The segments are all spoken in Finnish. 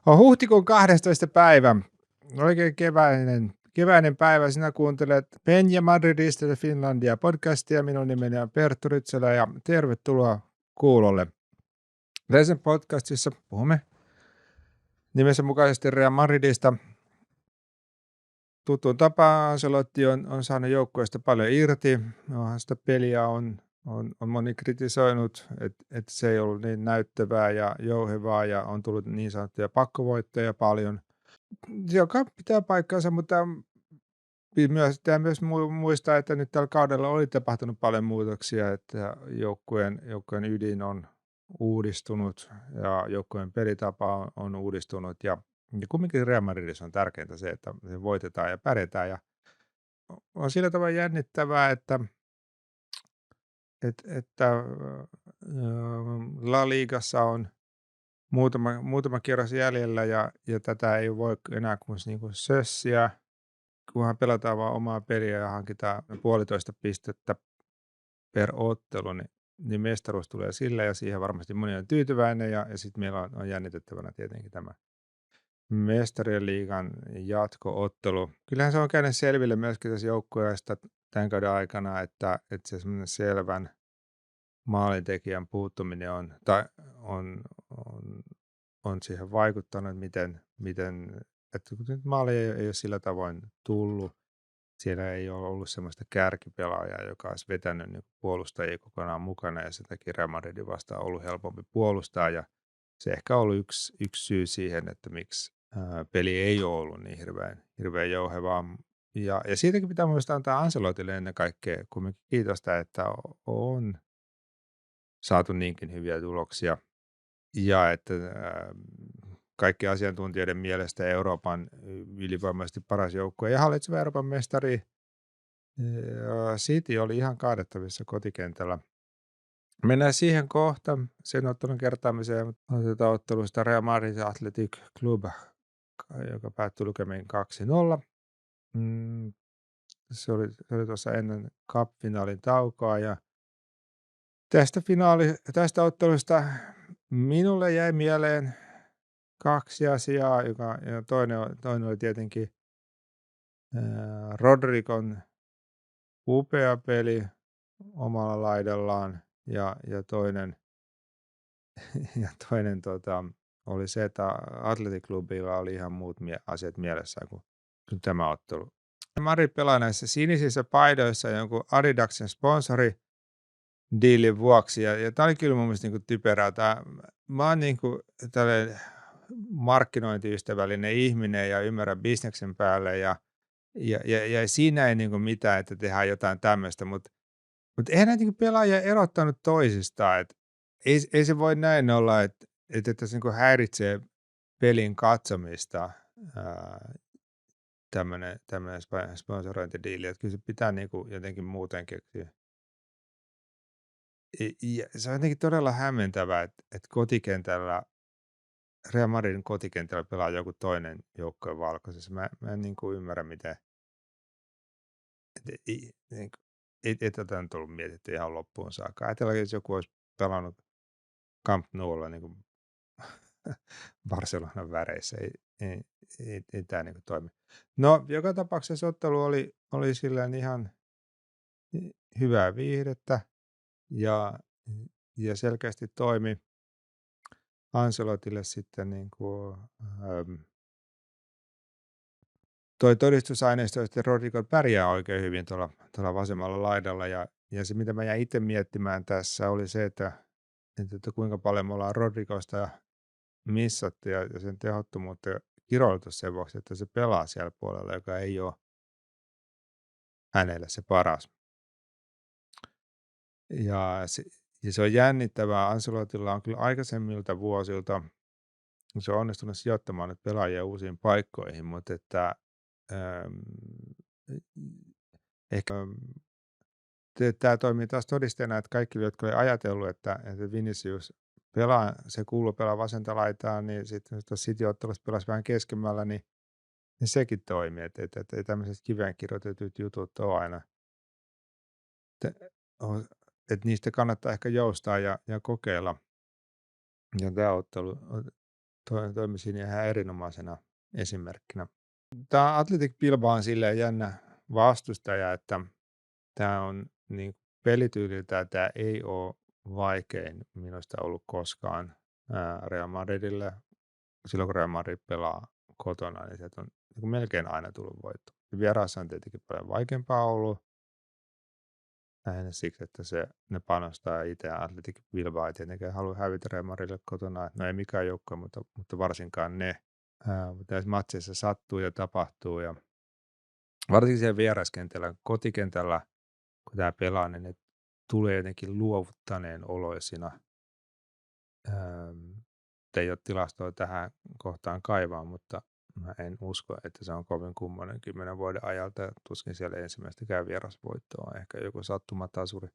On huhtikuun 12. päivä. Oikein keväinen päivä. Sinä kuuntelet Penja Madridista ja Finlandia podcastia. Minun nimeni on Perttu Rytsölä ja tervetuloa kuulolle. Tässä podcastissa puhumme nimensä mukaisesti Real Madridista. Tuttuun tapaan Ancelotti on saanut joukkueesta paljon irti. Sitä peliä on moni kritisoinut, että se ei ollut niin näyttävää ja jouhevaa ja on tullut niin sanottuja pakkovoittoja paljon, joka pitää paikkansa, mutta pitää myös muistaa, että nyt tällä kaudella oli tapahtunut paljon muutoksia, että joukkueen ydin on uudistunut ja joukkueen pelitapa on uudistunut ja kumminkin Real Madridissa on tärkeintä se, että se voitetaan ja pärjätään ja on sillä tavalla jännittävää, että La Ligassa on muutama kierros jäljellä ja tätä ei voi enää kuin sössiä, kunhan pelataan vaan omaa peliä ja hankitaan 1,5 pistettä per ottelu, niin mestaruus tulee sillä ja siihen varmasti moni on tyytyväinen ja sitten meillä on jännitettävänä tietenkin tämä Mestarien liigan jatko-ottelu. Kyllähän se on käynyt selville myöskin tässä joukkueesta tämän kauden aikana, että se semmoinen selvän maalintekijän puuttuminen on siihen vaikuttanut, että kun nyt maali ei ole sillä tavoin tullut, siellä ei ole ollut semmoista kärkipelaajaa, joka olisi vetänyt niin puolustajia kokonaan mukana ja sen takia Real Madridin vastaan on ollut helpompi puolustaa ja se ehkä on ollut yksi syy siihen, että miksi peli ei ole ollut niin hirveän jouhevaa. Ja siitäkin pitää muistaa antaa Ancelotille ennen kaikkea kumminkin kiitosta, että on saatu niinkin hyviä tuloksia ja että kaikki asiantuntijoiden mielestä Euroopan ylivoimaisesti paras joukkue ja hallitseva Euroopan mestari City oli ihan kaadettavissa kotikentällä. Mennään siihen kohta sen ottelun kertaamiseen. Otetaan ottelusta Real Madrid Athletic Club, joka päättyi lukemin 2-0. Se oli tuossa ennen Cup-finaalin taukoa ja tästä ottelusta minulle jäi mieleen 2 asiaa, ja toinen oli tietenkin Rodrigon upea peli omalla laidallaan ja toinen oli se, että Athletic Clubilla oli ihan muut asiat mielessään kuin tämä ottelu. Madrid pelaa näissä sinisissä paidoissa jonkun Adidaksen sponsoridiilin vuoksi ja tämä oli kyllä mun mielestä niin typerää. Mä oon niin tällainen markkinointiystävällinen ihminen ja ymmärrän bisneksen päälle ja siinä ei niin mitään, että tehdään jotain tämmöistä, mutta eihän näitä niin pelaajia erottanut toisistaan, että ei se voi näin olla, että se niin häiritsee pelin katsomista tämmöinen sponsorointidiili, että kyllä se pitää niin jotenkin muuten keksiä. Ja se on jotenkin todella hämmentävää, että kotikentällä, Real Madridin kotikentällä pelaa joku toinen joukkue valkoisessa. Mä en niin kuin ymmärrä, miten ei tätä nyt ollut mietitty ihan loppuun saakka. Ajatellaan, jos joku olisi pelannut Camp Noulla niin kuin Barcelonan väreissä. Ei tämä niin kuin toimi. No, joka tapauksessa ottelu oli sillä ihan hyvää viihdettä ja selkeästi toimi Ancelotille sitten niin kuin, toi todistusaineisto, että Rodrigo pärjää oikein hyvin tuolla vasemmalla laidalla ja se mitä mä jäin itse miettimään tässä oli se, että kuinka paljon me ollaan Rodrigosta missattu ja sen tehottomuutta kiroiltu sen vuoksi, että se pelaa siellä puolella, joka ei ole hänelle se paras. Ja se on jännittävää. Ancelotilla on kyllä aikaisemmilta vuosilta se on onnistunut sijoittamaan nyt pelaajia uusiin paikkoihin, mutta että ehkä tämä toimii taas todisteena, että kaikki, jotka oli ajatellut, että Vinicius se kuuluu pelaa vasenta laitaa, niin sitten jos City-ottelussa pelasi vähän keskemmällä, niin sekin toimii. Että tämmöiset kiveen kirjoitetut jutut on aina, että niistä kannattaa ehkä joustaa ja kokeilla. Ja tämä ottelu toimi siinä ihan erinomaisena esimerkkinä. Tämä Athletic Bilbao on silleen jännä vastustaja, että tämä on niin pelityyliltään tämä ei ole vaikein minusta ollut koskaan Real Madridille. Silloin kun Real Madrid pelaa kotona, niin sieltä on niin melkein aina tullut voitto. Vieraassa on tietenkin paljon vaikeampaa ollut. Lähinnä siksi, että ne panostaa itse. Athletic Bilbao ei tietenkään halua hävitä Real Madridille kotona. No ei mikään joukko, mutta varsinkaan ne. Mutta näissä matseissa sattuu ja tapahtuu. Ja varsinkin siellä vieraskentällä, kotikentällä, kun tämä pelaa, niin ne tulee jotenkin luovuttaneen oloisina. Ei ole tilastoa tähän kohtaan kaivaa, mutta mä en usko, että se on kovin kummonen 10 vuoden ajalta. Ja tuskin siellä ensimmäistäkään vierasvoittoa on ehkä joku sattumatasuri.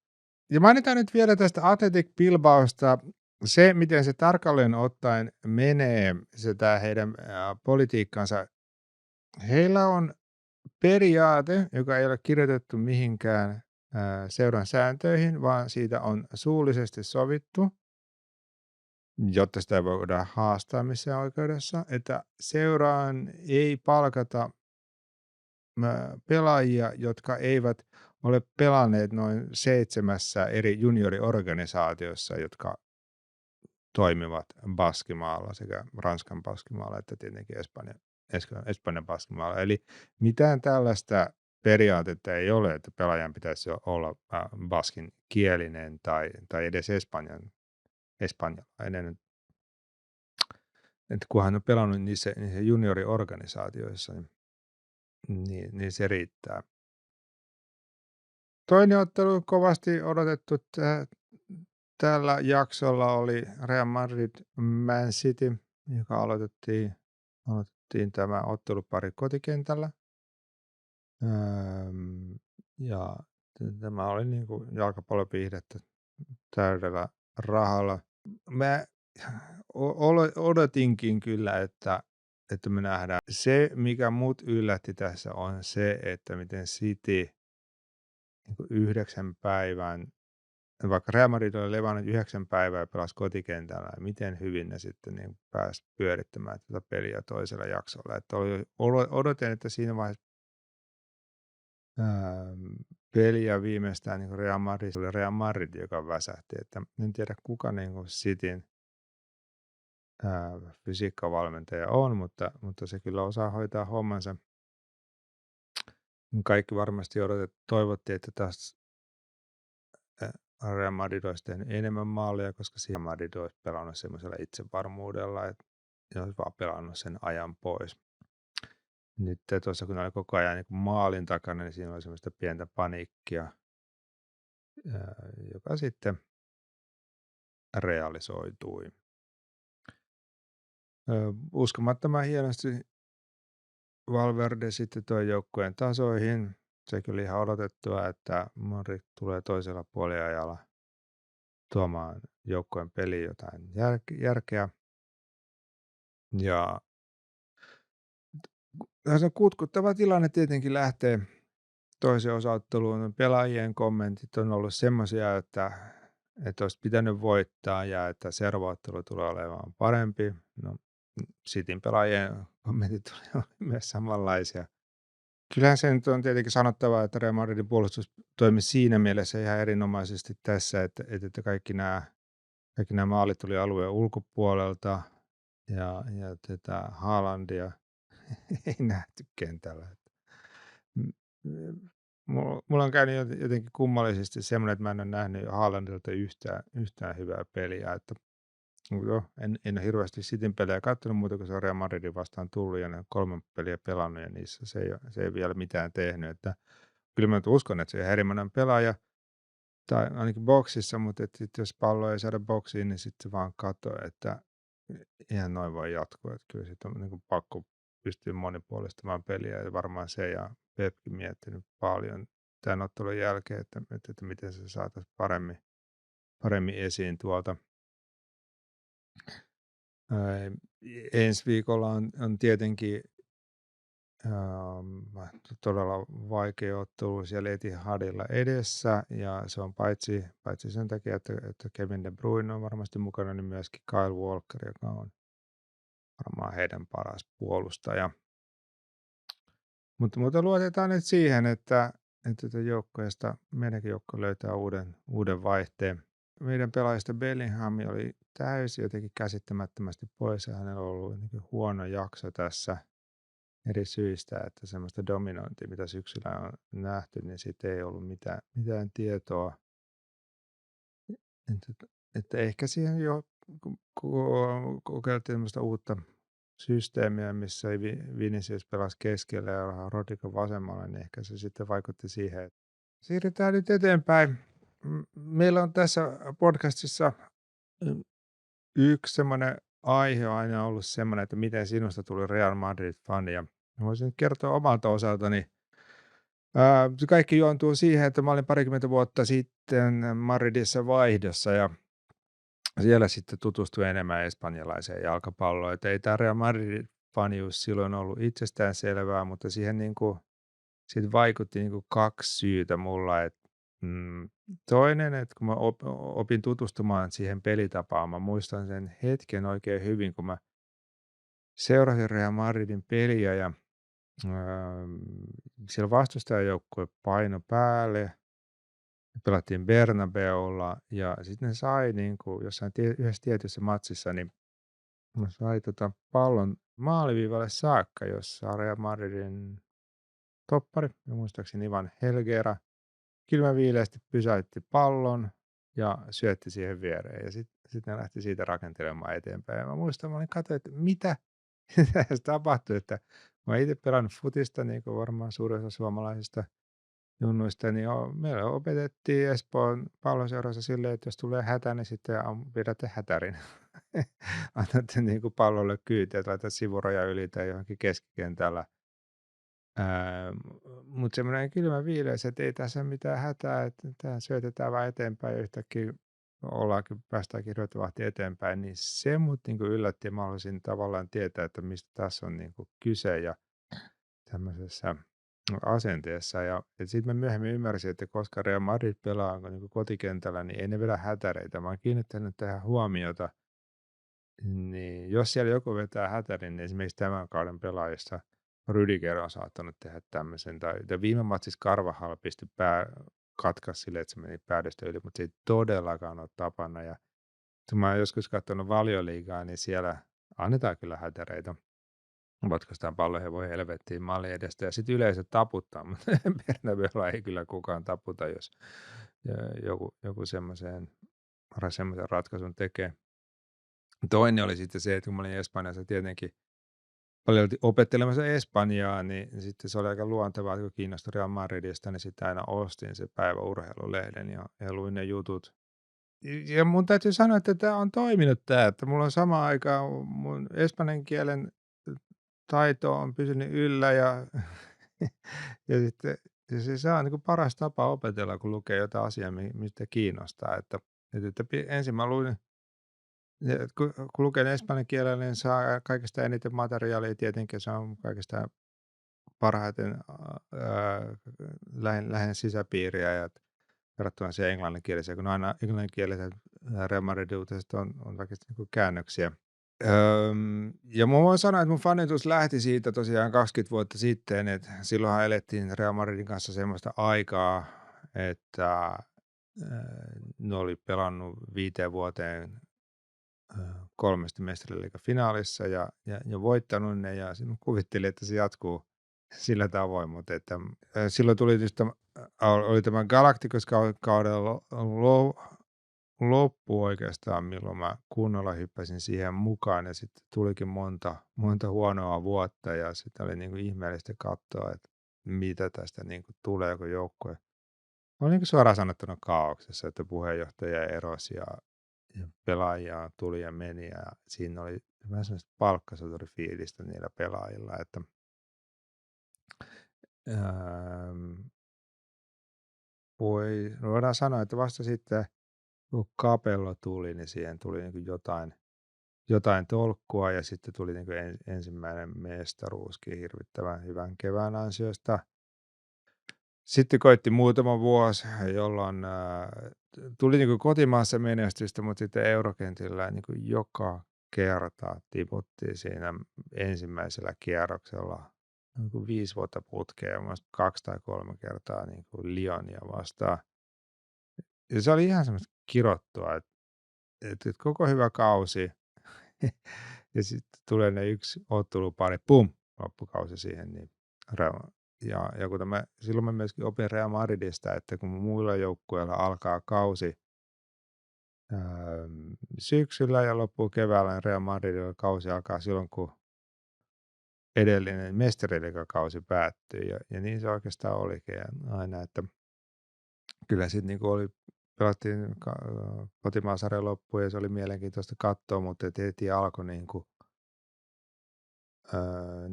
Ja mainitaan nyt vielä tästä Athletic Bilbaosta se, miten se tarkalleen ottaen menee, se tämä heidän politiikkansa. Heillä on periaate, joka ei ole kirjoitettu mihinkään seuran sääntöihin, vaan siitä on suullisesti sovittu, jotta sitä voidaan haastaa missään oikeudessa, että seuraan ei palkata pelaajia, jotka eivät ole pelanneet noin 7 eri junioriorganisaatiossa, jotka toimivat Baskimaalla, sekä Ranskan Baskimaalla että tietenkin Espanjan Baskimaalla. Eli mitään tällaista periaatetta ei ole, että pelaajan pitäisi olla baskin kielinen tai edes espanjalainen. Että kun hän on pelannut niissä junioriorganisaatioissa, niin se riittää. Toinen ottelu kovasti odotettu tällä jaksolla oli Real Madrid Man City, joka aloitettiin tämä ottelupari kotikentällä. Ja tämä oli niin kuin jalkapallopiihdettä täydellä rahalla. Mä odotinkin kyllä, että me nähdään. Se, mikä mut yllätti tässä, on se, että miten City niin 9 päivän, vaikka Real Madrid oli levannut 9 päivää ja pelasi kotikentällä, ja miten hyvin ne sitten niin pääsi pyörittämään tätä peliä toisella jaksolla. Että odotin, että siinä vaiheessa peliä viimeistään niin Real Madrid, joka väsähti. Että en tiedä, kuka niin Cityn fysiikkavalmentaja on, mutta se kyllä osaa hoitaa hommansa. Kaikki varmasti toivottiin, että taas Real Madrid olisi tehnyt enemmän maalia, koska Real Madrid olisi pelannut semmoisella itsevarmuudella, että ne olisi vaan pelannut sen ajan pois. Nyt tuossa kun oli koko ajan niin maalin takana, niin siinä oli semmoista pientä paniikkia, joka sitten realisoitui. Uskomattoman hienosti Valverde sitten toi joukkueen tasoihin. Se kyllä ihan odotettua, että Madrid tulee toisella puoliajalla tuomaan joukkueen peliin jotain järkeä. Ja se on kutkuttava tilanne tietenkin lähtee toiseen osaotteluun. Pelaajien kommentit on ollut semmoisia, että olisi pitänyt voittaa ja että seuraava-ottelu tulee olemaan parempi. No, Cityn pelaajien kommentit oli myös samanlaisia. Kyllähän se nyt on tietenkin sanottava, että Real Madridin puolustus toimi siinä mielessä ihan erinomaisesti tässä, että kaikki nämä maalit tuli alueen ulkopuolelta ja tätä Haalandia ei nähty kentällä. Mulla on käynyt jotenkin kummallisesti semmoinen, että mä en ole nähnyt Haalandilta yhtään hyvää peliä. Että, en ole hirveästi Cityn pelejä katsonut muuta, kun se on Real Madridin vastaan tullut ja ne on 3 peliä pelannut ja niissä se ei vielä mitään tehnyt. Että, kyllä mä uskon, että se on erinomainen pelaaja, tai ainakin boksissa, mutta jos pallo ei saada boksiin, niin sitten se vaan katoo, että ihan noin voi jatkua. Että kyllä sitten on niin pakko pystyä monipuolistamaan peliä ja varmaan se ja Pepkin miettinyt paljon tämän ottelun jälkeen, että miten se saataisiin paremmin esiin tuolta. Ensi viikolla on tietenkin todella vaikea ottelu siellä Etihadilla edessä, ja se on paitsi sen takia, että Kevin De Bruyne on varmasti mukana, niin myöskin Kyle Walker, joka on varmaan heidän paras puolustaja. Mutta luotetaan nyt siihen, että joukkueesta meidänkin joukkue löytää uuden vaihteen. Meidän pelaajista Bellingham oli täysin jotenkin käsittämättömästi pois ja hänellä on ollut niin huono jakso tässä eri syistä, että semmoista dominointia, mitä syksyllä on nähty, niin siitä ei ollut mitään tietoa. Että ehkä siihen jo, kun kokeiltiin semmoista uutta systeemiä, missä ei Vinicius pelasi keskellä ja Rodrigo vasemmalla, niin ehkä se sitten vaikutti siihen. Siirrytään nyt eteenpäin. Meillä on tässä podcastissa yksi semmoinen aihe on aina ollut semmoinen, että miten sinusta tuli Real Madrid-fani. Ja voisin nyt kertoa omalta osaltani. Se kaikki juontuu siihen, että mä olin parikymmentä vuotta sitten Madridissa vaihdossa ja siellä sitten tutustuin enemmän espanjalaiseen jalkapalloon. Että ei tämä Real Madrid-fanius silloin ollut itsestään selvää, mutta siihen siitä vaikutti kaksi syytä mulla. Toinen, että kun mä opin tutustumaan siihen pelitapaan, mä muistan sen hetken oikein hyvin, kun mä seurasin Real Madridin peliä ja siellä vastustajajoukkue paino päälle. Pelattiin Bernabeulla ja sitten ne sai jossain yhdessä tietyssä matsissa, niin ne sai pallon maaliviivalle saakka, jossa Real Madridin toppari, ja muistaakseni Ivan Helguera, kylmäviileästi pysäytti pallon ja syötti siihen viereen. Ja sitten ne lähti siitä rakentelemaan eteenpäin. Ja mä muistan, mä olin katsoin, että mitä se tapahtui. Että mä itse pelannut futista, niin kuin varmaan suurin osa suomalaisista junnuista, niin meillä opetettiin Espoon palloseurassa silleen, että jos tulee hätä, niin sitten pidätte hätärin. Annatte pallolle kyytiä, että laitatte sivuraja yli tai johonkin keskikentällä. Mutta semmoinen kylmä viileys, että ei tässä mitään hätää, että tämä syötetään vaan eteenpäin ja yhtäkkiä päästäänkin ryötövahti eteenpäin, niin se mut yllätti ja mä haluaisin tavallaan tietää, että mistä tässä on kyse ja tämmöisessä asenteessa. Ja sitten mä myöhemmin ymmärsin, että koska Real Madrid pelaa kotikentällä, niin ei ne vedä hätäreitä. Mä oon kiinnittänyt tähän huomiota. Niin jos siellä joku vetää hätärin, niin esimerkiksi tämän kauden pelaajista Rüdiger on saattanut tehdä tämmöisen. Tai viime matsissa Carvajal pisti katkaisi silleen, että se meni päädystä yli, mutta se ei todellakaan ole tapana. Ja kun mä oon joskus katsonut Valioliigaa, niin siellä annetaan kyllä hätäreitä. Potkaistaan palloja ja voi helvettiin maalin edestä. Ja sitten yleisö taputtaa, mutta Bernabeulla ei kyllä kukaan taputa, jos joku semmoisen ratkaisun tekee. Toinen oli sitten se, että kun mä olin Espanjassa tietenkin paljon opettelemassa Espanjaa, niin sitten se oli aika luontevaa, että kun kiinnostui Real Madridista, niin sitten aina ostin se päiväurheilulehden ja luin ne jutut. Ja mun täytyy sanoa, että tämä on toiminut että mulla on samaan aikaan mun espanjan kielen taito on pysynyt yllä ja sitten se on paras tapa opetella, kun lukee jotain asiaa, mistä kiinnostaa. Että ensin mä luin, kun lukee espanjan kielellä, niin saa kaikista eniten materiaalia. Tietenkin se on kaikista parhaiten lähinnä sisäpiiriä ja verrattuna siihen englanninkieliseen, kun aina englanninkieliset Real Madrid-uutiset on vaikka käännöksiä. Ja mä voin sanoa, että mun fanitus lähti siitä tosiaan 20 vuotta sitten, että silloinhan elettiin Real Madridin kanssa semmoista aikaa, että ne oli pelannut 5 vuoteen 3 mestariliigan finaalissa ja voittanut ne ja kuvittelin, että se jatkuu sillä tavoin, mutta että silloin tuli oli tämä Galacticos-kauden loppu oikeastaan, milloin mä kunnolla hyppäsin siihen mukaan ja sitten tulikin monta huonoa vuotta ja sitten oli ihmeellistä katsoa, että mitä tästä tulee, kun joukkue oli suoraan sanottuna kaauksessa, että puheenjohtaja erosi ja pelaajia tuli ja meni ja siinä oli vähän sellaista palkkasotorifiilistä niillä pelaajilla, että voidaan sanoa, että vasta sitten kun Capello tuli, niin siihen tuli jotain tolkkua ja sitten tuli ensimmäinen mestaruuskin hirvittävän hyvän kevään ansiosta. Sitten koitti muutama vuosi, jolloin tuli kotimaassa menestystä, mutta sitten eurokentillä joka kertaa tiputtiin siinä ensimmäisellä kierroksella niin kuin 5 vuotta putkeen ja 2 tai 3 kertaa niin kuin Lyonia vastaan. Ja se oli ihan semmoista kirottua, että koko hyvä kausi ja sitten tulee ne yksi ottelupari, pum, loppukausi siihen. Niin kun silloin mä myöskin opin Real Madridista, että kun muilla joukkueilla alkaa kausi syksyllä ja loppuu keväällä, niin Real Madridilla kausi alkaa silloin, kun edellinen mestariliigakausi päättyi. Ja niin se oikeastaan olikin aina, että kyllä sitten niin pelattiin kotimaan sarja loppuun ja se oli mielenkiintoista katsoa, mutta heti alkoi niin kuin,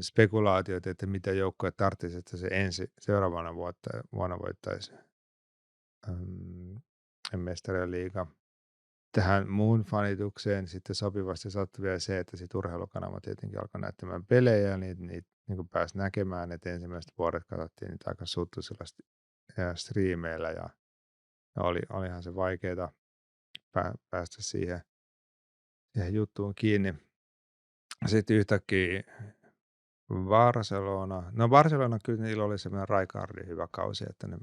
spekulaatiot, että mitä joukkue tarvitsisi, että se seuraavana vuonna voittaisi mestarien liiga. Tähän muun fanitukseen sitten sopivasti sattui vielä se, että sitten urheilukanava tietenkin alkoi näyttämään pelejä ja niitä niin pääsi näkemään, että ensimmäiset vuodet katsottiin niitä aika suttuisilla striimeillä ja olihan se vaikeaa päästä siihen juttuun kiinni. Sitten yhtäkkiä Barcelona kyllä niillä oli semmoinen Rijkaardin hyvä kausi, että ne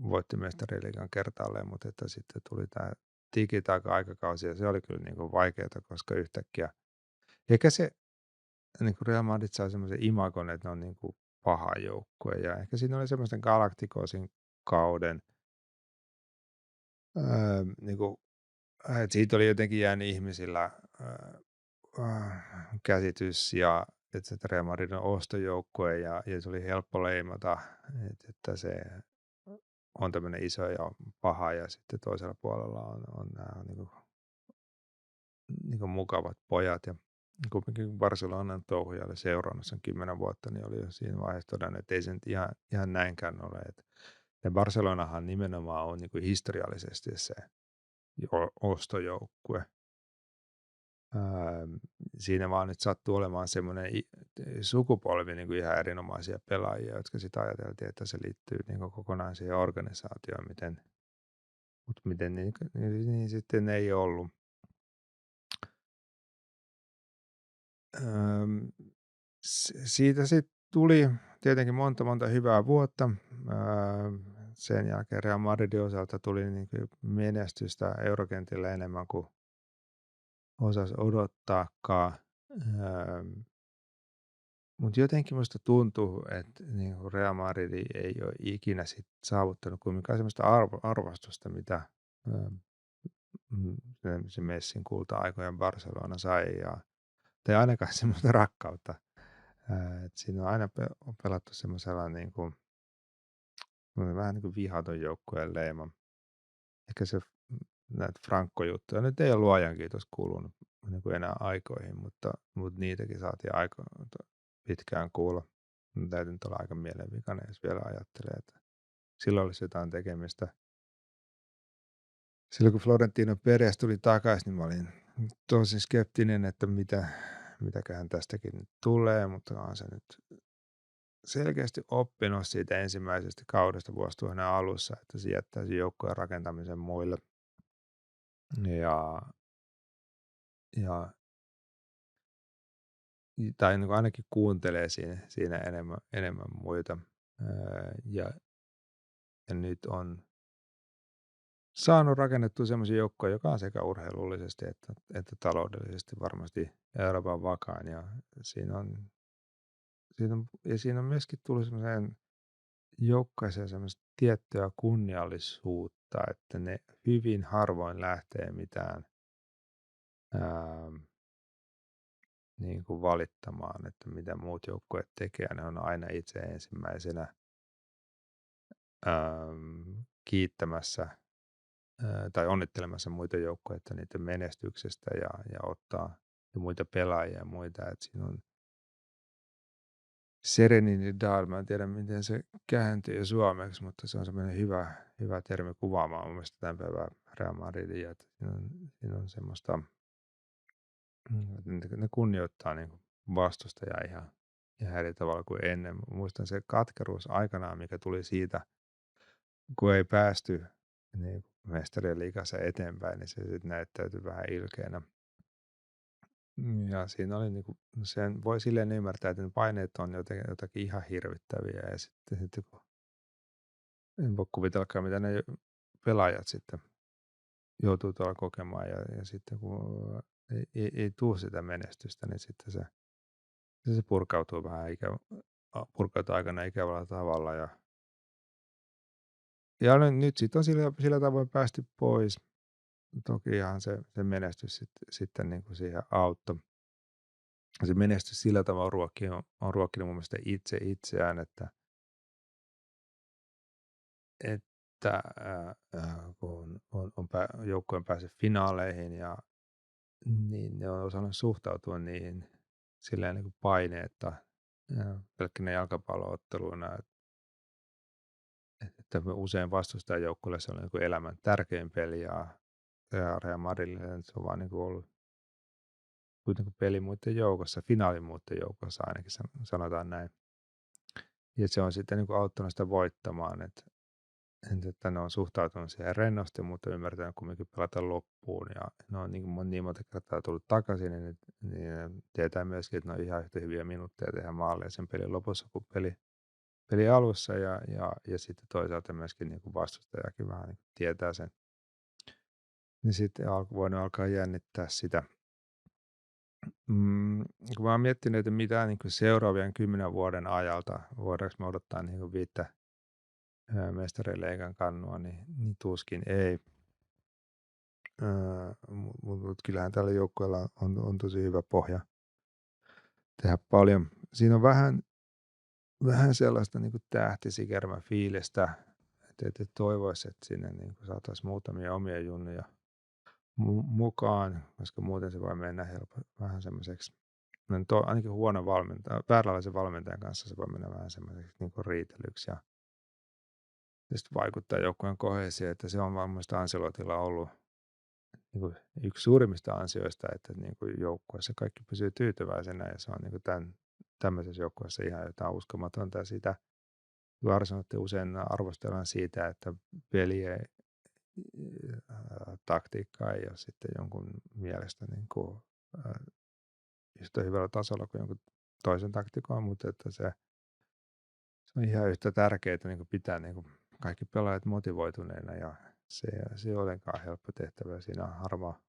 voitti mestariliigan kertaalleen, mutta että sitten tuli tämä tiki-taka-aikakausi ja se oli kyllä niin kuin vaikeaa, koska yhtäkkiä eikä se niin kuin Real Madrid sai semmoisen imagon, että ne on niin kuin paha joukkue ja ehkä siinä oli semmoisen Galacticosin kauden niin kuin, että siitä oli jotenkin jäänyt ihmisillä käsitys ja että Real Madrid on ostojoukkue ja se oli helppo leimata, että se on tämmöinen iso ja paha ja sitten toisella puolella on nämä niin kuin mukavat pojat ja kuitenkin Barcelonan touhuja oli seurannassa 10 vuotta, niin oli jo siinä vaiheessa todennut, että ei se nyt ihan näinkään ole. Ja Barcelonahan nimenomaan on niin kuin historiallisesti se ostojoukkue. Siinä vaan nyt sattuu olemaan semmoinen sukupolvi niin kuin ihan erinomaisia pelaajia, jotka sitten ajateltiin, että se liittyy niin kuin kokonaan siihen organisaatioon, mutta miten niin sitten ei ollut. Siitä sitten tuli tietenkin monta hyvää vuotta. Sen jälkeen Real Madridin osalta tuli niin kuin menestystä eurokentillä enemmän kuin osasi odottaakaan. Mutta jotenkin minusta tuntuu, että niin kuin Real Madrid ei ole ikinä sit saavuttanut kuitenkaan sellaista arvostusta, mitä se Messin kulta-aikojen Barcelona sai. Tai ainakaan semmoista rakkautta. Et siinä on aina pelattu semmoisella niin kuin, vähän niin kuin vihaton joukkueen leima. Ehkä se näitä Franco-juttuja nyt ei ole luojan kiitos kuulunut niin kuin enää aikoihin, mutta niitäkin saatiin aika pitkään kuulla. Täytyy nyt olla aika mielenvikainen, jos vielä ajattelee, että silloin olisi jotain tekemistä. Silloin kun Florentino Perez tuli takaisin, niin mä olin tosi skeptinen, että mitäköhän tästäkin nyt tulee, mutta on se nyt selkeästi oppinut siitä ensimmäisestä kaudesta vuosituhannen alussa, että se jättäisi joukkojen rakentamisen muille. Tai niin kuin ainakin kuuntelee siinä enemmän muita. Ja nyt on saanut rakennettua semmoisen joukkoja, joka on sekä urheilullisesti että taloudellisesti varmasti Euroopan vakaan. Ja siinä on myöskin tullut semmoiseen joukkueeseen semmoista tiettyä kunniallisuutta, että ne hyvin harvoin lähtee mitään niin kuin valittamaan, että mitä muut joukkueet tekee. Ne on aina itse ensimmäisenä kiittämässä tai onnittelemassa muita joukkueita niiden menestyksestä ja ottaa ja muita pelaajia ja muita. Et siinä on Serenidad, mä en tiedä miten se kääntyy suomeksi, mutta se on semmoinen hyvä termi kuvaamaan mun mielestä tämän päivän Real Madridia, että siinä on semmoista, ne kunnioittaa niin vastustajaa ihan eri tavalla kuin ennen. Muistan se katkeruus aikanaan, mikä tuli siitä, kun ei päästy niin mestarien liigassa eteenpäin, niin se sitten näyttäytyi vähän ilkeänä. Ja siinä oli niinku sen voi silleen ymmärtää, että ne paineet on jotakin ihan hirvittäviä ja sitten kun en voi kuvitellakaan, mitä ne pelaajat sitten joutuu tuolla kokemaan ja sitten kun ei tuu sitä menestystä, niin sitten se purkautuu vähän purkautuu aikana ikävällä tavalla ja nyt sitten on sillä tavoin päästy pois. Tokihan se menestys sitten niinku siihen auttoi. Se menestys sillä tavalla on ruokkinut mun mielestä itse itseään, kun joukkue on päässyt finaaleihin niin ne on osannut suhtautua niihin silleen niin kuin paineetta pelkkänä jalkapallo-otteluina, että usein vastustajajoukkueelle se on niin kuin elämän tärkein peli ja Real Madridille se on vaan niin kuin ollut kuitenkin peli muiden joukossa, finaali muiden joukossa ainakin sanotaan näin. Ja se on sitten niin kuin auttanut sitä voittamaan, että ne on suhtautunut siihen rennosti, mutta ymmärtänyt kumminkin pelata loppuun. Ja ne on niin monta kertaa tullut takaisin, niin ne tietää myöskin, että ne on ihan yhtä hyviä minuutteja tehdä maaleja sen pelin lopussa kuin peli alussa. Ja sitten toisaalta myöskin niin kuin vastustajakin vähän niin kuin tietää sen. Niin sitten voinut alkaa jännittää sitä. Kun mä oon miettinyt, että mitä niin kuin seuraavien 10 vuoden ajalta voidaanko me odottaa niin kuin 5 mestarileikan kannua, niin tuskin ei. Mut kyllähän tällä joukkueella on tosi hyvä pohja tehdä paljon. Siinä on vähän sellaista niin kuin tähtisikermä-fiilistä, että toivoisi, että sinne niin kuin saataisiin muutamia omia junnuja mukaan, koska muuten se voi mennä vähän semmoiseksi, ainakin vääränlaisen valmentajan kanssa se voi mennä vähän semmoiseksi niin kuin riitelyksi ja sitten vaikuttaa joukkueen koheesioon, että se on varmasti Ancelotilla ollut niin kuin yksi suurimmista ansioista, että niin kuin joukkueessa kaikki pysyy tyytyväisenä ja se on niin kuin tämmöisessä joukkueessa ihan jotain uskomatonta. Ja sitä Arsenalta usein arvostellaan siitä, että pelien taktiikka ei ole sitten jonkun mielestä niin kuin, yhtä hyvällä tasolla kuin jonkun toisen taktiikon, mutta että se on ihan yhtä tärkeää niin kuin pitää niin kuin kaikki pelaajat motivoituneina ja se ei ole ollenkaan helppo tehtävä. Siinä harva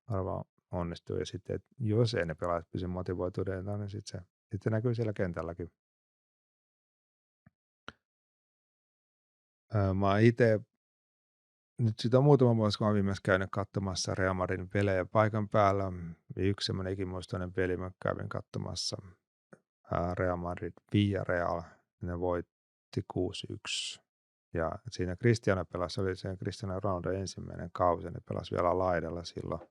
onnistuu. Ja sitten, että jos ei ne pelaajat pysy motivoituneina, niin sitten näkyy siellä kentälläkin. Mä itse, nyt siitä on muutama vuosi, kun olen viimeksi käynyt katsomassa Real Madridin pelejä paikan päällä. Yksi semmoinen ikimuistoinen peli, mä kävin katsomassa Real Madrid Villarreal. Ne voitti 6-1. Ja siinä Cristiano pelasi, oli sen Cristiano Ronaldo ensimmäinen kausi, ne pelasi vielä laidalla silloin.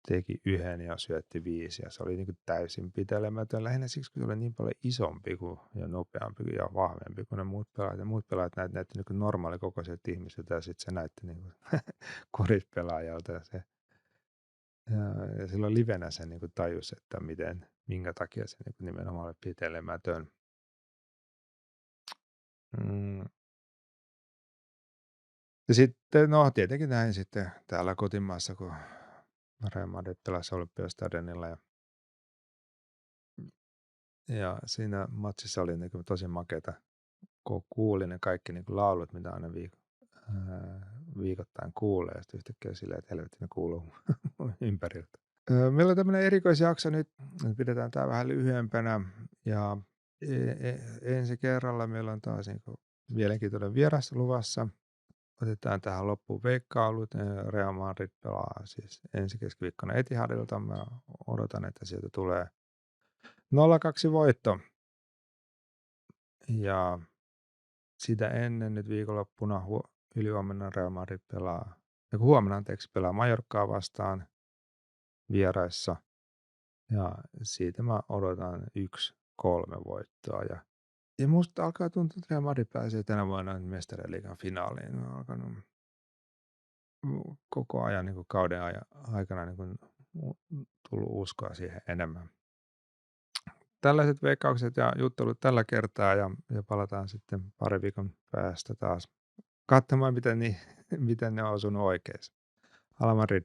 Teki 1 ja syötti 5 ja se oli niin kuin täysin pitelemätön. Lähinnä siksi, kun se oli niin paljon isompi ja nopeampi ja vahvempi kuin ne muut pelaajat. Ja muut pelaajat näytti niin kuin normaalikokoiset ihmiset ja sitten se näytti niin kuin korispelaajalta. Ja silloin livenä se niin kuin tajusi, että minkä takia se niin kuin nimenomaan oli pitelemätön. Ja sitten, no tietenkin näin sitten täällä kotimaassa, kun Real Madrid pelasi Olympiastadionilla ja siinä matsissa oli niin kuin tosi makeata, kun kuuli ne kaikki niin kuin laulut, mitä aina viikoittain kuulee, ja sitten yhtäkkiä silleen, että helvetti ne kuuluu ympäriltä. Meillä on tämmöinen erikoisjakso nyt pidetään tämä vähän lyhyempänä, ja ensi kerralla meillä on taas niin kuin mielenkiintoinen vieras luvassa. Otetaan tähän loppuun veikkailut. Real Madrid pelaa siis ensi keskiviikkona Etihadilta. Mä odotan, että sieltä tulee 0-2 voitto. Ja sitä ennen nyt viikonloppuna ylihuomenna Real Madrid pelaa, huomenna pelaa Mallorcaa vastaan vieraissa. Ja siitä mä odotan 1-3 voittoa. Ja musta alkaa tuntua, että Real Madrid pääsee tänä vuonna Mestariliigan finaaliin. Mä oon alkanut koko ajan niin kuin kauden aikana niin kuin tullut uskoa siihen enemmän. Tällaiset veikkaukset ja juttelut tällä kertaa ja palataan sitten pari viikon päästä taas katsomaan, miten ne on osunut oikein. Hala Madrid.